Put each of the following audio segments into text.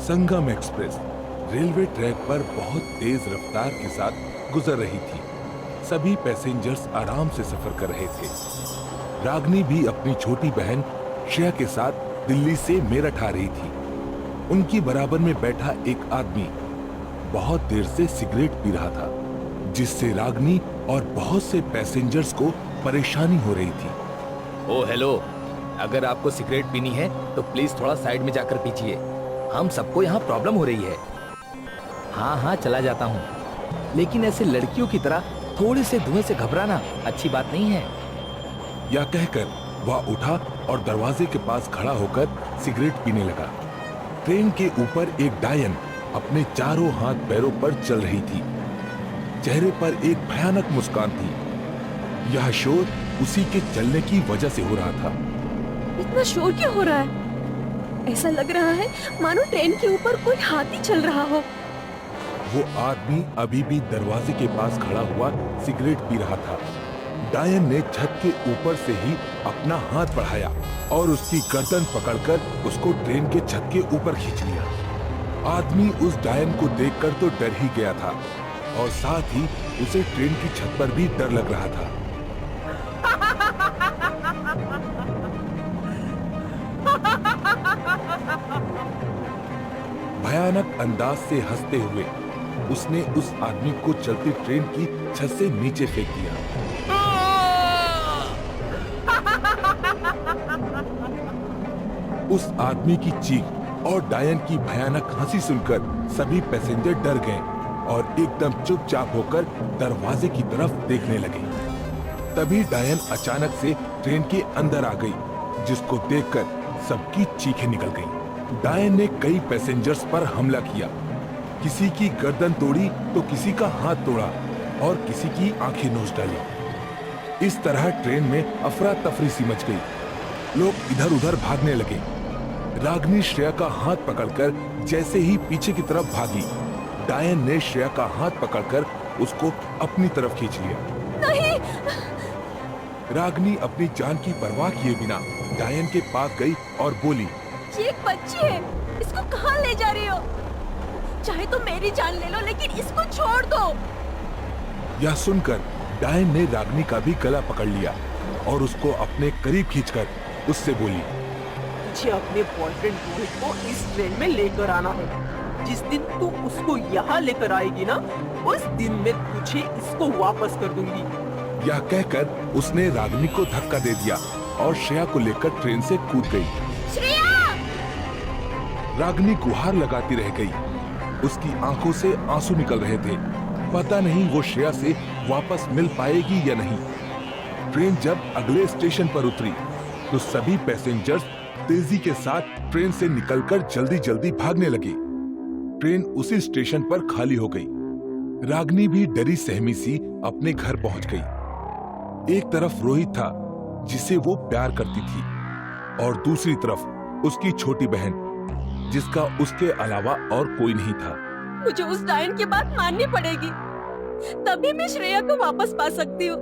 संगम express railway track पर बहुत तेज रफ्तार के साथ गुजर रही थी। सभी पैसेंजर्स आराम से सफर कर रहे थे। रागनी भी अपनी छोटी बहन श्रेया के साथ दिल्ली से मेरठ आ रही थी। उनकी बराबर में बैठा एक आदमी बहुत देर से सिगरेट पी रहा था, जिससे रागनी और बहुत से पैसेंजर्स को परेशानी हो रही थी। ओ हेलो, अगर आपको सिगरेट पीनी है तो प्लीज थोड़ा साइड में जाकर पीजिए। हम सबको यहाँ प्रॉब्लम हो रही है। हाँ हाँ चला जाता हूँ, लेकिन ऐसे लड़कियों की तरह थोड़े से धुएं से घबराना अच्छी बात नहीं है। यह कहकर वह उठा और दरवाजे के पास खड़ा होकर सिगरेट पीने लगा। ट्रेन के ऊपर एक डायन अपने चारों हाथ पैरों पर चल रही थी। चेहरे पर एक भयानक मुस्कान थी। यह शोर उसी के चलने की वजह से हो रहा था। इतना शोर क्यों हो रहा है? ऐसा लग रहा है मानो ट्रेन के ऊपर कोई हाथी चल रहा हो। वो आदमी अभी भी दरवाजे के पास खड़ा हुआ सिगरेट पी रहा था। डायन ने छत के ऊपर से ही अपना हाथ बढ़ाया और उसकी गर्दन पकड़कर उसको ट्रेन के छत के ऊपर खींच लिया। आदमी उस डायन को देखकर तो डर ही गया था और साथ ही उसे ट्रेन की छत पर भी डर लग रहा था। भयानक अंदाज से हंसते हुए उसने उस आदमी को चलती ट्रेन की छत से नीचे फेंक दिया। उस आदमी की चीख और डायन की भयानक हंसी सुनकर सभी पैसेंजर डर गए और एकदम चुपचाप होकर दरवाजे की तरफ देखने लगे। तभी डायन अचानक से ट्रेन के अंदर आ गई, जिसको देखकर सबकी चीखें निकल गईं। डायन ने कई पैसेंजर्स पर हमला किया। किसी की गर्दन तोड़ी तो किसी का हाथ तोड़ा और किसी की आंखें नोच डाली। इस तरह ट्रेन में अफरा तफरी सी मच गई। लोग इधर उधर भागने लगे। रागनी श्रेया का हाथ पकड़कर जैसे ही पीछे की तरफ भागी, डायन ने श्रेया का हाथ पकड़कर उसको अपनी तरफ खींच लिया। नहीं! रागनी अपनी जान की परवाह किए बिना डायन के पास गई और बोली, ये एक बच्ची है, इसको कहाँ ले जा रही हो? चाहे तो मेरी जान ले लो, लेकिन इसको छोड़ दो। यह सुनकर डायन ने रागनी का भी गला पकड़ लिया और उसको अपने करीब खींचकर उससे बोली, मुझे अपने बॉयफ्रेंड रोहित को इस ट्रेन में लेकर आना है। जिस दिन तू उसको यहाँ लेकर आएगी ना, उस दिन मैं तुझे इसको वापस कर दूंगी। यह कहकर उसने रागनी को धक्का दे दिया और श्रेया को लेकर ट्रेन से कूद गई। श्रेया! रागनी गुहार लगाती रह गई। उसकी आंखों से आंसू निकल रहे थे। पता नहीं वो श्रेया से वापस मिल पाएगी या नहीं। ट्रेन जब अगले स्टेशन पर उतरी तो सभी पैसेंजर्स तेजी के साथ ट्रेन से निकलकर जल्दी जल्दी भागने लगे। ट्रेन उसी स्टेशन पर खाली हो गई। रागनी भी डरी सहमी सी अपने घर पहुंच गई। एक तरफ रोहित था, जिसे वो प्यार करती थी, और दूसरी तरफ उसकी छोटी बहन, जिसका उसके अलावा और कोई नहीं था। मुझे उस डायन की बात माननी पड़ेगी, तभी मैं श्रेया को वापस पा सकती हूँ।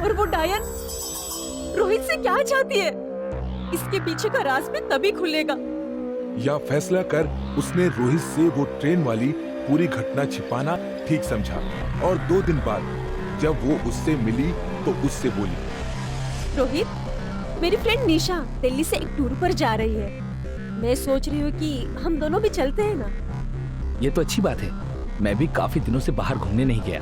और वो डायन रोहित से क्या चाहती है, इसके पीछे का राज भी तभी खुलेगा। यह फैसला कर उसने रोहित से वो ट्रेन वाली पूरी घटना छिपाना ठीक समझा और 2 दिन बाद जब वो उससे मिली तो उससे बोली, रोहित, मेरी फ्रेंड निशा दिल्ली से एक टूर पर जा रही है। मैं सोच रही हूँ कि हम दोनों भी चलते हैं ना। ये तो अच्छी बात है। मैं भी काफी दिनों से बाहर घूमने नहीं गया।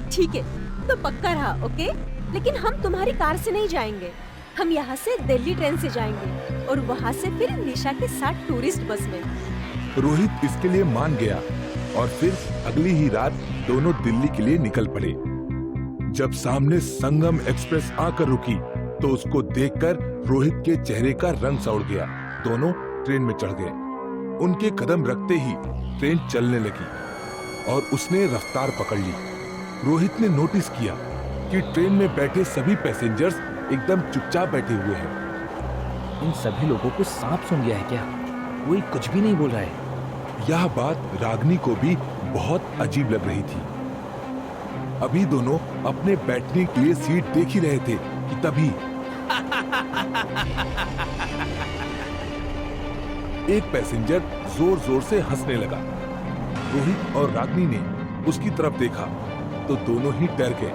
ठीक है, तो पक्का रहा, ओके? लेकिन हम तुम्हारी कार से नहीं जाएंगे। हम यहाँ से दिल्ली ट्रेन से जाएंगे और वहाँ से फिर निशा के साथ टूरिस्ट बस में। रोहित इसके लिए मान गया और फिर अगली ही रात दोनों दिल्ली के लिए निकल पड़े। जब सामने संगम एक्सप्रेस आकर रुकी तो उसको देखकर रोहित के चेहरे का रंग सा उड़ गया। दोनों ट्रेन में चढ़ गए। उनके कदम रखते ही ट्रेन चलने लगी और उसने रफ्तार पकड़ ली। रोहित ने नोटिस किया कि ट्रेन में बैठे सभी पैसेंजर्स एकदम चुपचाप बैठे हुए हैं। इन सभी लोगों को सांप सूंघ गया है क्या? कोई कुछ भी नहीं बोल रहा है। यह बात रागनी को भी बहुत अजीब लग रही थी। अभी दोनों अपने बैठने के लिए सीट देख ही रहे थे कि तभी एक पैसेंजर जोर जोर से हंसने लगा। रोहित और रागिनी ने उसकी तरफ देखा तो दोनों ही डर गए।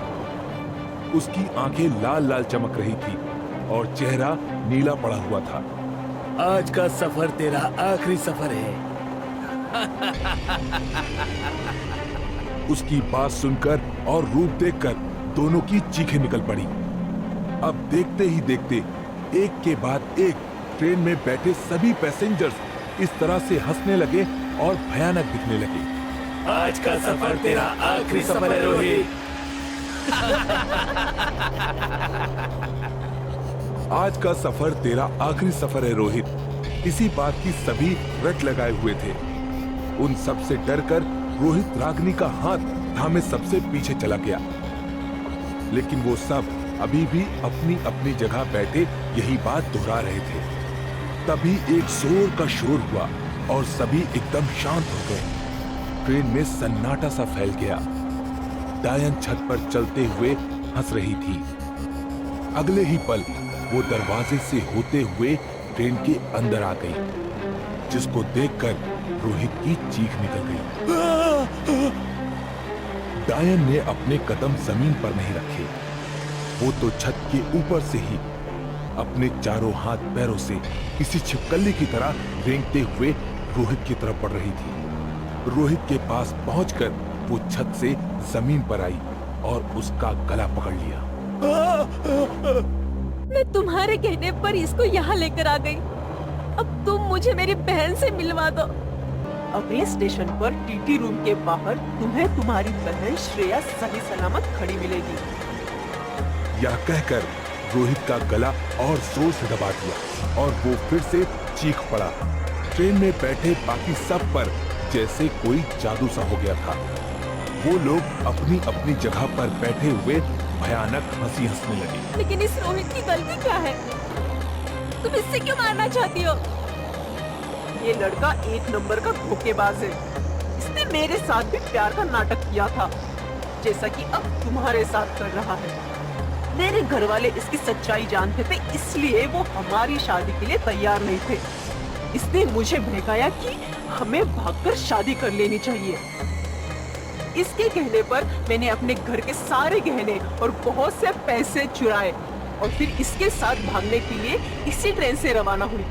उसकी आंखें लाल लाल चमक रही थी और चेहरा नीला पड़ा हुआ था। आज का सफर तेरा आखिरी सफर है। उसकी बात सुनकर और रूप देखकर दोनों की चीखें निकल पड़ी। अब देखते ही देखते एक के बाद एक ट्रेन में बैठे सभी पैसेंजर्स इस तरह से हंसने लगे और भयानक दिखने लगे। आज का सफर तेरा आखिरी सफर है रोहित। आज का सफर तेरा आखिरी सफर है रोहित। इसी बात की सभी रट लगाए हुए थे। उन सब से डरकर रोहित रागिनी का हाथ थामे सबसे पीछे चला गया। लेकिन वो सब अभी भी अपनी अपनी जगह बैठे यही बात दोहरा रहे थे। तभी एक जोर का शोर हुआ और सभी एकदम शांत हो गए। ट्रेन में सन्नाटा सा फैल गया। डायन छत पर चलते हुए हंस रही थी। अगले ही पल वो दरवाजे से होते हुए ट्रेन के अंदर आ गई, जिसको देखकर रोहित की चीख निकल गई। डायन ने अपने कदम जमीन पर नहीं रखे। वो तो छत के ऊपर से ही अपने चारों हाथ पैरों से किसी छिपकली की तरह रेंगते हुए रोहित की तरफ बढ़ रही थी। रोहित के पास पहुंचकर वो छत से जमीन पर आई और उसका गला पकड़ लिया। मैं तुम्हारे कहने पर इसको यहाँ लेकर आ गई। अब तुम मुझे मेरी बहन से मिलवा दो। अगले स्टेशन पर टीटी रूम के बाहर तुम्हें तुम्हारी बहन श्रेया सही सलामत खड़ी मिलेगी। यह कहकर रोहित का गला और जोर से दबा दिया और वो फिर से चीख पड़ा। ट्रेन में बैठे बाकी सब पर जैसे कोई जादू सा हो गया था। वो लोग अपनी अपनी जगह पर बैठे हुए भयानक हंसी हंसने लगे। लेकिन इस रोहित की गलती क्या है? तुम इससे क्यों मारना चाहती हो? ये लड़का एक नंबर का धोखेबाज है। इसने मेरे साथ भी प्यार का नाटक किया था, जैसा कि अब तुम्हारे साथ कर रहा है। मेरे घर वाले इसकी सच्चाई जानते थे, इसलिए वो हमारी शादी के लिए तैयार नहीं थे। इसने मुझे बहकाया कि हमें भागकर शादी कर लेनी चाहिए। इसके कहने पर मैंने अपने घर के सारे गहने और बहुत से पैसे चुराए और फिर इसके साथ भागने के लिए इसी ट्रेन से रवाना हुई।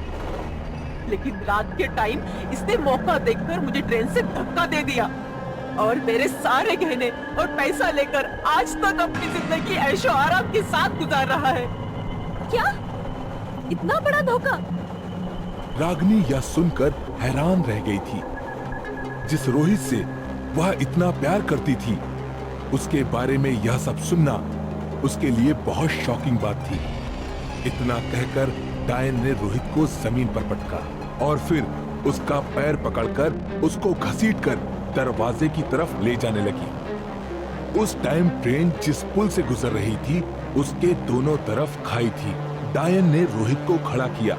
लेकिन रात के टाइम इसने मौका देखकर मुझे ट्रेन से धक्का दे दिया और मेरे सारे गहने और पैसा लेकर आज तक अपनी जिंदगी ऐशो आराम के साथ गुजार रहा है। क्या? इतना बड़ा धोखा? रागिनी यह सुनकर हैरान रह गई थी। जिस रोहित से वह इतना प्यार करती थी, उसके बारे में यह सब सुनना उसके लिए बहुत शॉकिंग बात थी। इतना कहकर डायन ने रोहित को जमीन पर पटका और फिर उसका पैर पकड़कर उसको घसीटकर दरवाजे की तरफ ले जाने लगी। उस टाइम ट्रेन जिस पुल से गुजर रही थी, उसके दोनों तरफ खाई थी। डायन ने रोहित को खड़ा किया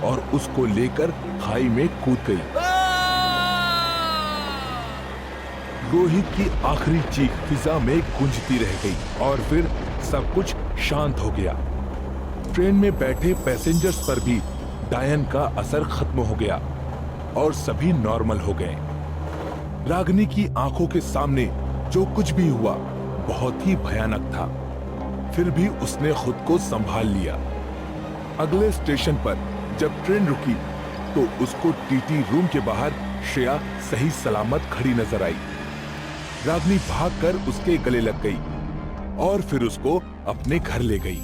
और उसको लेकर खाई में कूद गई। रोहित की आखिरी चीख फिजा में गूंजती रह गई और फिर सब कुछ शांत हो गया। ट्रेन में बैठे पैसेंजर्स पर भी डायन का असर खत्म हो गया और सभी नॉर्मल हो गए। रागिनी की आंखों के सामने जो कुछ भी हुआ बहुत ही भयानक था, फिर भी उसने खुद को संभाल लिया। अगले स्टेशन पर जब ट्रेन रुकी तो उसको टीटी रूम के बाहर श्रेया सही सलामत खड़ी नजर आई। रागिनी भागकर उसके गले लग गई और फिर उसको अपने घर ले गई।